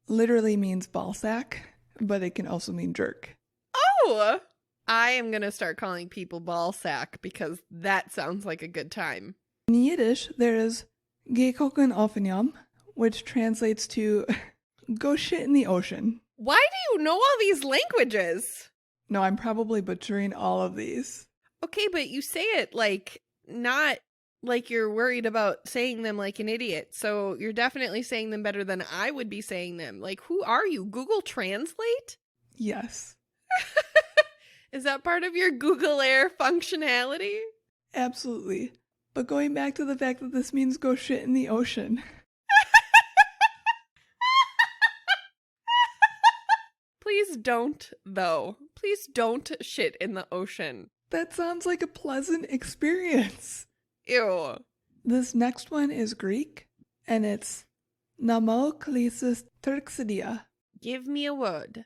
literally means ball sack, but it can also mean jerk. Oh! I am going to start calling people ball sack because that sounds like a good time. In Yiddish, there is geh koken offenjam, which translates to go shit in the ocean. Why do you know all these languages? No, I'm probably butchering all of these. Okay, but you say it not like you're worried about saying them like an idiot. So you're definitely saying them better than I would be saying them. Like, who are you? Google Translate? Yes. Is that part of your Google Air functionality? Absolutely. But going back to the fact that this means go shit in the ocean. Please don't, though. Please don't shit in the ocean. That sounds like a pleasant experience. Ew. This next one is Greek, and it's Namoklesis Turxidia. Give me a word.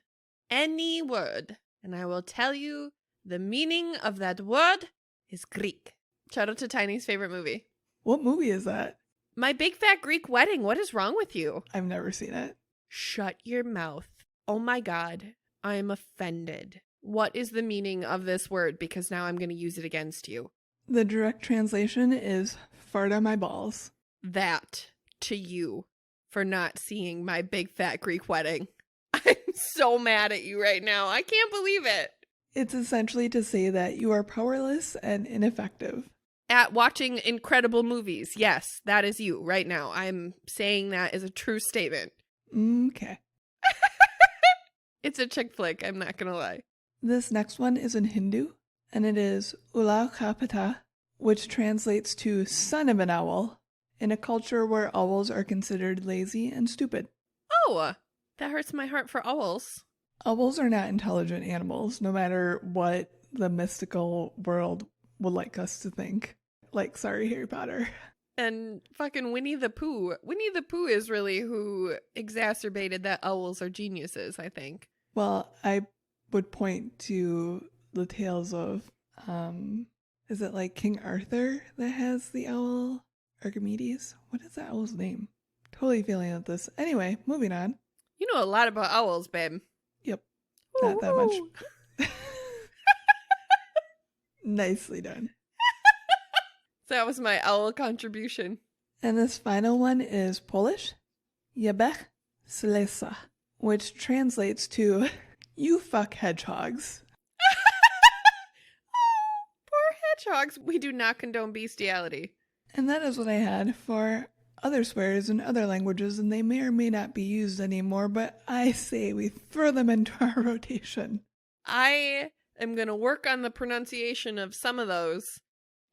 Any word. And I will tell you the meaning of that word is Greek. Shout out to Tiny's favorite movie. What movie is that? My Big Fat Greek Wedding. What is wrong with you? I've never seen it. Shut your mouth. Oh my God. I am offended. What is the meaning of this word? Because now I'm going to use it against you. The direct translation is fart on my balls. That to you for not seeing My Big Fat Greek Wedding. I'm so mad at you right now. I can't believe it. It's essentially to say that you are powerless and ineffective. At watching incredible movies. Yes, that is you right now. I'm saying that as a true statement. Okay. It's a chick flick, I'm not going to lie. This next one is in Hindu, and it is Ulakapata, which translates to son of an owl, in a culture where owls are considered lazy and stupid. Oh, that hurts my heart for owls. Owls are not intelligent animals, no matter what the mystical world would like us to think. Like, sorry, Harry Potter. And fucking Winnie the Pooh. Winnie the Pooh is really who exacerbated that owls are geniuses, I think. Well, I would point to the tales of, is it like King Arthur that has the owl? Archimedes? What is that owl's name? Totally failing at this. Anyway, moving on. You know a lot about owls, babe. Yep. Not that much. Nicely done. That was my owl contribution. And this final one is Polish. Jebech Slesa, which translates to you fuck hedgehogs. Poor hedgehogs. We do not condone bestiality. And that is what I had for other swears in other languages, and they may or may not be used anymore, but I say we throw them into our rotation. I am going to work on the pronunciation of some of those,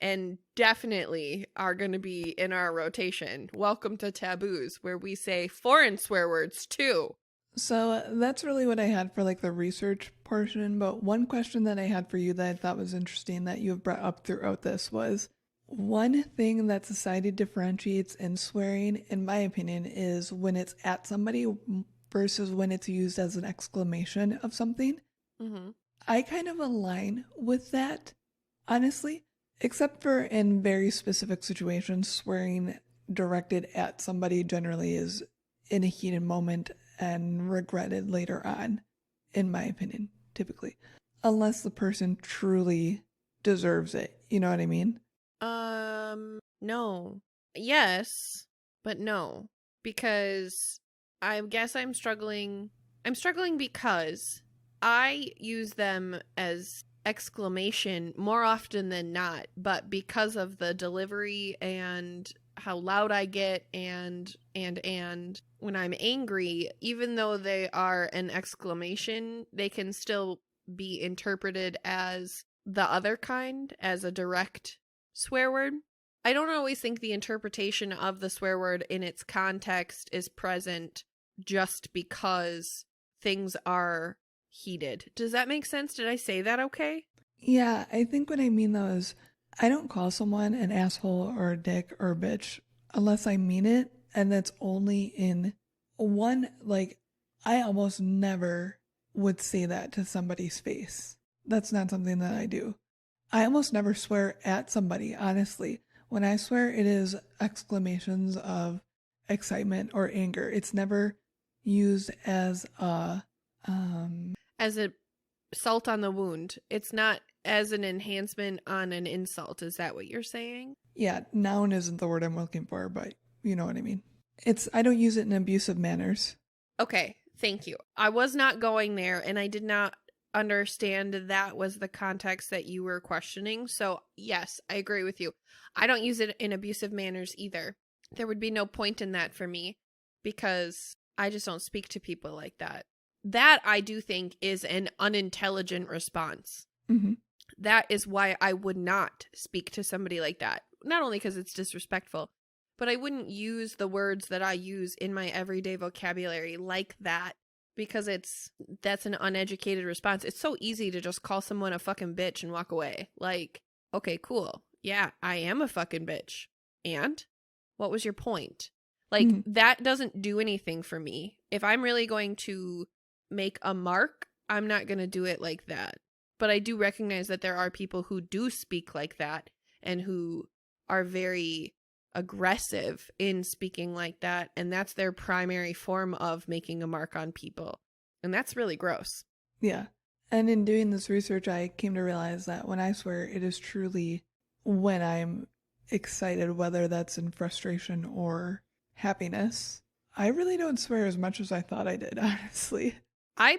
and definitely are going to be in our rotation. Welcome to Taboos, where we say foreign swear words too. So that's really what I had for like the research portion, but one question that I had for you that I thought was interesting that you have brought up throughout this was, one thing that society differentiates in swearing, in my opinion, is when it's at somebody versus when it's used as an exclamation of something. Mm-hmm. I kind of align with that, honestly, except for in very specific situations, swearing directed at somebody generally is in a heated moment and regretted later on, in my opinion, typically. Unless the person truly deserves it. You know what I mean? No. Yes, but no. Because I guess I'm struggling. I'm struggling because I use them as exclamation more often than not, but because of the delivery and how loud I get and when I'm angry, even though they are an exclamation, they can still be interpreted as the other kind, as a direct swear word. I don't always think the interpretation of the swear word in its context is present just because things are heated. Does that make sense? Did I say that okay? Yeah, I think what I mean though is I don't call someone an asshole or a dick or a bitch unless I mean it, and that's only in one, like, I almost never would say that to somebody's face. That's not something that I do. I almost never swear at somebody, honestly. When I swear, it is exclamations of excitement or anger. It's never used as a salt on the wound. It's not as an enhancement on an insult. Is that what you're saying? Yeah, noun isn't the word I'm looking for, but you know what I mean. I don't use it in abusive manners. Okay, thank you. I was not going there, and I did not understand that was the context that you were questioning. So yes, I agree with you. I don't use it in abusive manners either. There would be no point in that for me because I just don't speak to people like that. That I do think is an unintelligent response. Mm-hmm. That is why I would not speak to somebody like that. Not only because it's disrespectful, but I wouldn't use the words that I use in my everyday vocabulary like that because that's an uneducated response. It's so easy to just call someone a fucking bitch and walk away. Like, okay, cool. Yeah, I am a fucking bitch. And what was your point? Like, that doesn't do anything for me. If I'm really going to make a mark, I'm not going to do it like that. But I do recognize that there are people who do speak like that and who are very aggressive in speaking like that. And that's their primary form of making a mark on people. And that's really gross. Yeah. And in doing this research, I came to realize that when I swear, it is truly when I'm excited, whether that's in frustration or happiness. I really don't swear as much as I thought I did, honestly. I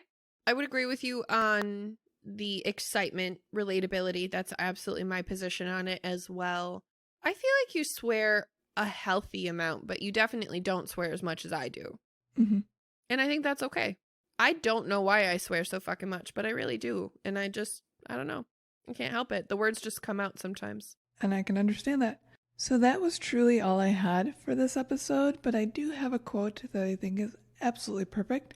would agree with you on the excitement relatability. That's absolutely my position on it as well. I feel like you swear a healthy amount, but you definitely don't swear as much as I do. Mm-hmm. And I think that's okay. I don't know why I swear so fucking much, but I really do. And I don't know. I can't help it. The words just come out sometimes. And I can understand that. So that was truly all I had for this episode, but I do have a quote that I think is absolutely perfect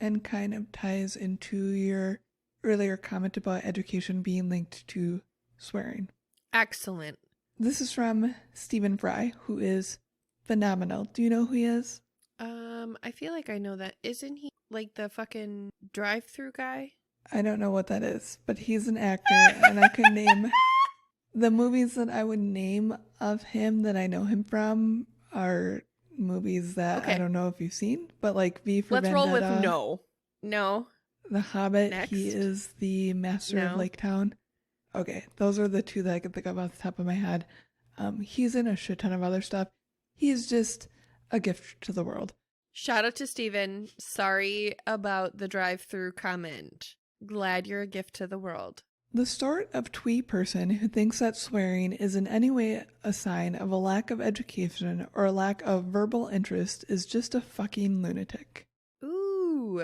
and kind of ties into your earlier comment about education being linked to swearing. Excellent. This is from Stephen Fry, who is phenomenal. Do you know who he is? I feel like I know that. Isn't he like the fucking drive-through guy? I don't know what that is, but he's an actor, and I could name the movies that I would name of him that I know him from are movies that I don't know if you've seen, but like V for Let's Vendetta. roll with no. No. The Hobbit. Next. He is the master of Lake Town. Okay, those are the two that I can think of off the top of my head. He's in a shit ton of other stuff. He's just a gift to the world. Shout out to Steven. Sorry about the drive-through comment. Glad you're a gift to the world. The sort of twee person who thinks that swearing is in any way a sign of a lack of education or a lack of verbal interest is just a fucking lunatic. Ooh.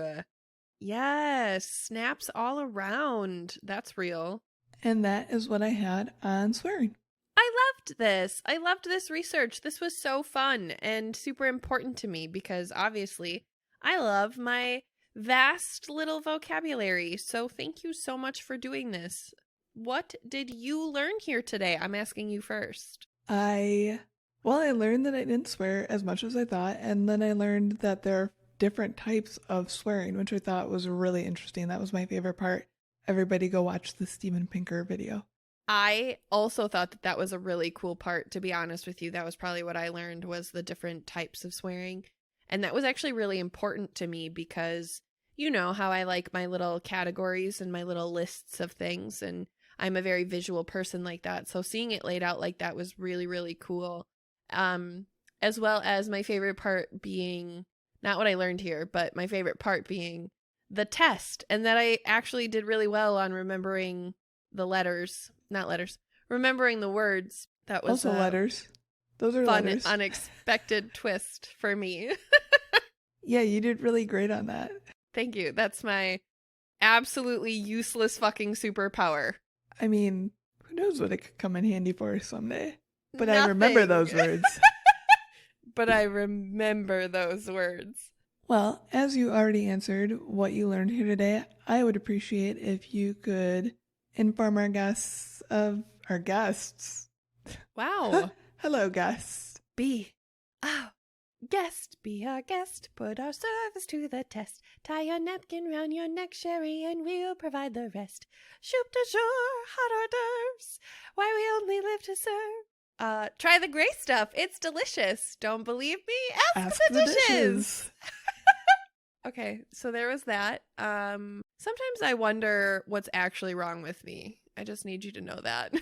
Yes. Snaps all around. That's real. And that is what I had on swearing. I loved this. I loved this research. This was so fun and super important to me because obviously I love my vast little vocabulary. So thank you so much for doing this. What did you learn here today? I'm asking you first. I learned that I didn't swear as much as I thought, and then I learned that there are different types of swearing, which I thought was really interesting. That was my favorite part. Everybody go watch the Steven Pinker video. I also thought that that was a really cool part, to be honest with you. That was probably what I learned was the different types of swearing. And that was actually really important to me because you know how I like my little categories and my little lists of things. And I'm a very visual person like that. So seeing it laid out like that was really, really cool. As well as my favorite part being, not what I learned here, but my favorite part being the test. And that I actually did really well on remembering the remembering the words. That was also letters. Those are fun, letters. Unexpected twist for me. Yeah, you did really great on that. Thank you. That's my absolutely useless fucking superpower. I mean, who knows what it could come in handy for someday. But Nothing. I remember those words. But I remember those words. Well, as you already answered what you learned here today, I would appreciate if you could inform our guests of our guests. Wow. Hello, guests. Be our guest, be our guest, put our service to the test. Tie your napkin round your neck, Sherry, and we'll provide the rest. Soup de jour, hot hors d'oeuvres, why we only live to serve. Try the gray stuff. It's delicious. Don't believe me? Ask the dishes. Okay, so there was that. Sometimes I wonder what's actually wrong with me. I just need you to know that.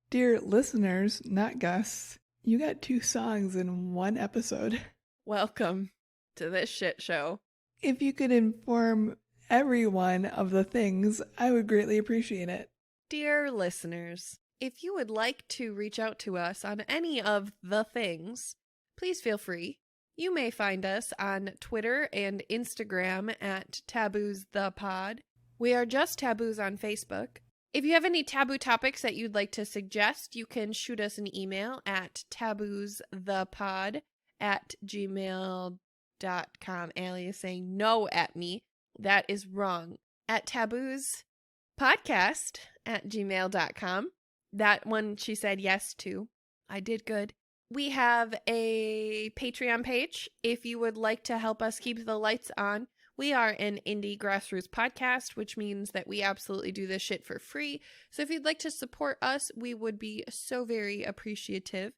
Dear listeners, not guests, you got 2 songs in one episode. Welcome to this shit show. If you could inform everyone of the things, I would greatly appreciate it. Dear listeners, if you would like to reach out to us on any of the things, please feel free. You may find us on Twitter and Instagram at Taboos the Pod. We are just Taboos on Facebook. If you have any taboo topics that you'd like to suggest, you can shoot us an email at taboosthepod@gmail.com. Allie is saying no at me. That is wrong. At taboospodcast@gmail.com. That one she said yes to. I did good. We have a Patreon page if you would like to help us keep the lights on. We are an indie grassroots podcast, which means that we absolutely do this shit for free. So if you'd like to support us, we would be so very appreciative.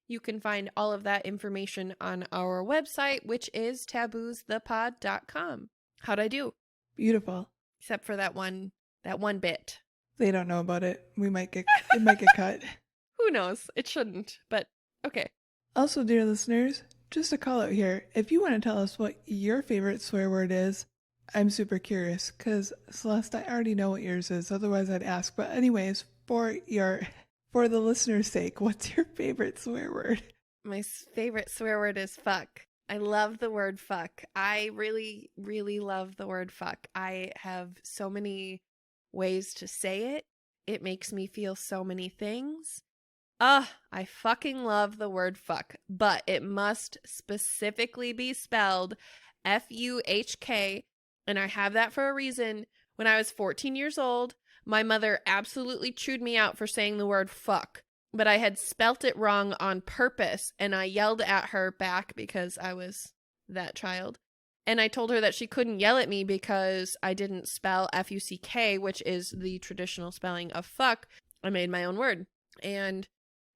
You can find all of that information on our website, which is taboosthepod.com. How'd I do? Beautiful. Except for that one bit. They don't know about it. It might get cut. Who knows? It shouldn't, but okay. Also, dear listeners, just a call out here. If you want to tell us what your favorite swear word is, I'm super curious because Celeste, I already know what yours is. Otherwise, I'd ask. But anyways, for the listener's sake, what's your favorite swear word? My favorite swear word is fuck. I love the word fuck. I really, really love the word fuck. I have so many ways to say it. It makes me feel so many things. I fucking love the word fuck, but it must specifically be spelled F-U-H-K, and I have that for a reason. When I was 14 years old, my mother absolutely chewed me out for saying the word fuck, but I had spelt it wrong on purpose, and I yelled at her back because I was that child. And I told her that she couldn't yell at me because I didn't spell F-U-C-K, which is the traditional spelling of fuck. I made my own word. And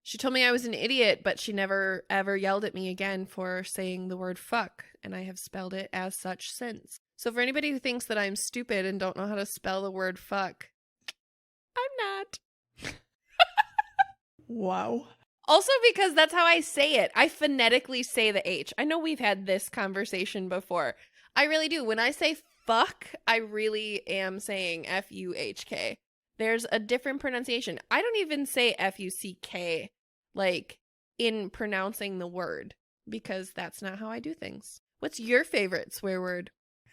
she told me I was an idiot, but she never ever yelled at me again for saying the word fuck. And I have spelled it as such since. So for anybody who thinks that I'm stupid and don't know how to spell the word fuck, I'm not. Wow. Also because that's how I say it. I phonetically say the H. I know we've had this conversation before. I really do. When I say fuck, I really am saying F-U-H-K. There's a different pronunciation. I don't even say F-U-C-K, like, in pronouncing the word, because that's not how I do things. What's your favorite swear word?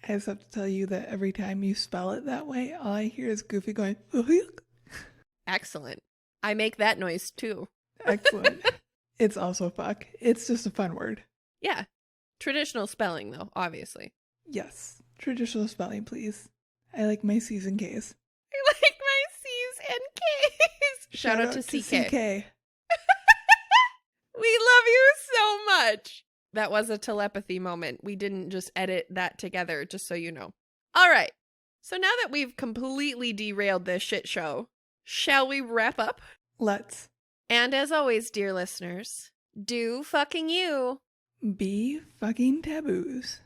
I just have to tell you that every time you spell it that way, all I hear is Goofy going, Excellent. I make that noise, too. Excellent. It's also fuck. It's just a fun word. Yeah. Traditional spelling, though, obviously. Yes. Traditional spelling, please. I like my C's and K's. I like my C's and K's. Shout out to CK. We love you so much. That was a telepathy moment. We didn't just edit that together, just so you know. All right. So now that we've completely derailed this shit show, shall we wrap up? Let's. And as always, dear listeners, do fucking you. Be fucking taboos.